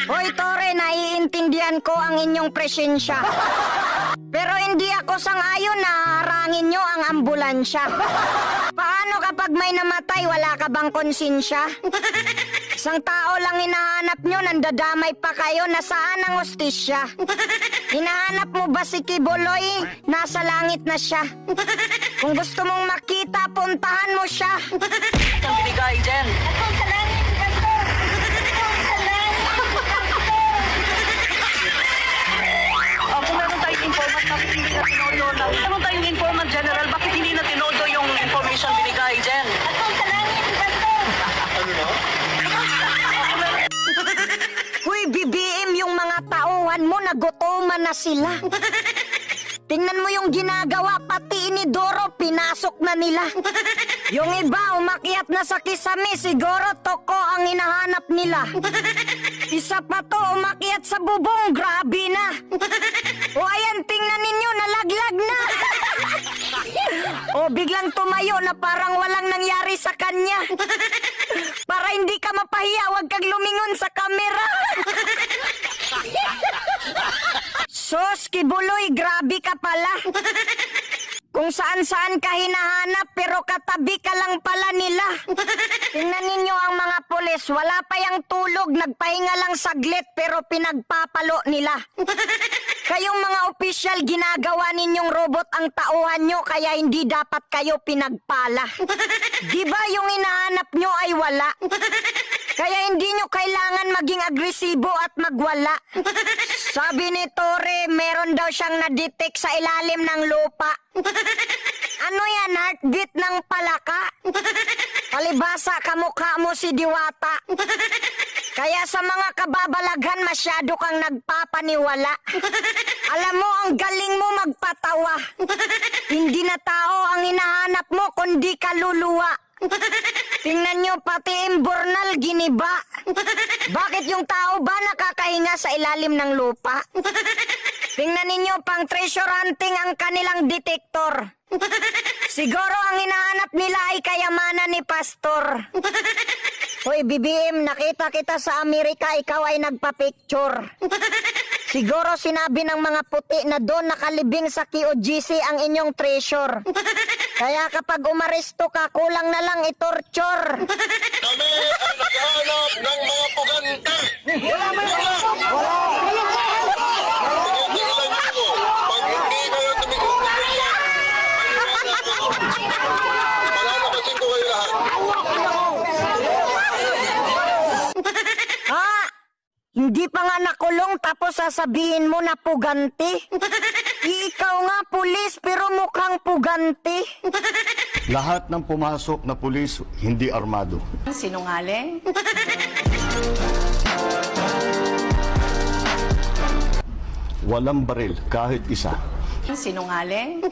Hoy, Tore, naiintindihan ko ang inyong presensya. Pero hindi ako sang-ayon na harangin nyo ang ambulansya. Paano kapag may namatay, wala ka bang konsensya? Isang tao lang hinahanap nyo, nandadamay pa kayo, nasaan ang hustisya? Hinahanap mo ba si Kibuloy? Nasa langit na siya. Kung gusto mong makita, puntahan mo siya. Ang binigay dyan. Ako sa langit, Pastor! Sa langit! Kung meron tayong informant na hindi na tinodo, meron tayong informant general, bakit hindi na tinodo yung information binigay dyan? Ako sa langit, Pastor! Huy, BBM, yung mga tauhan mo, nagutuman na sila. Tingnan mo yung ginagawa, pati inidoro, pinasok na nila. Yung iba, umakyat na sa kisame, siguro toko ang hinahanap nila. Isa pa to, umakyat sa bubong, grabe na. O ayan, tingnan ninyo, nalaglag na. O biglang tumayo na parang walang nangyari sa kanya. Para hindi ka mapahiya, huwag kang lumingon sa kamera. Sos, Kibuloy, grabe ka pala. Kung saan-saan ka hinahanap pero katabi ka lang pala nila. Tingnan ninyo ang mga pulis, wala pa yang tulog, nagpahinga lang saglit pero pinagpapalo nila. Kayong mga opisyal, ginagawa ninyong robot ang tauhan nyo kaya hindi dapat kayo pinagpala. Diba yung hinahanap nyo ay wala? Kaya hindi nyo kailangan maging agresibo at magwala. Sabi ni Tore, meron daw siyang na-detect sa ilalim ng lupa. Ano yan, heartbeat ng palaka? Palibasa, kamukha mo si Diwata. Kaya sa mga kababalaghan, masyado kang nagpapaniwala. Alam mo, ang galing mo magpatawa. Hindi na tao ang hinahanap mo, kundi kaluluwa. Tingnan nyo, pati imbornal giniba. Bakit yung tao ba nakakahinga sa ilalim ng lupa? Tingnan ninyo, pang treasure hunting ang kanilang detektor. Siguro ang hinahanap nila ay kayamanan ni Pastor. Hoy, BBM, nakita kita sa Amerika, ikaw ay nagpa-picture. Siguro sinabi ng mga puti na doon nakalibing sa QGC ang inyong treasure. Kaya kapag umaresto ka, kulang na lang itorture. Kami ay naghahanap ng mga pugante. Wala. Pag hindi kayo tumigil na ganyan, palalabasin ko kayo lahat. Hindi pa nga nakulong tapos sasabihin mo na puganti? Ikaw nga pulis pero mukhang puganti. Lahat ng pumasok na pulis hindi armado. Sinungaling? Walang baril kahit isa. Sinungaling?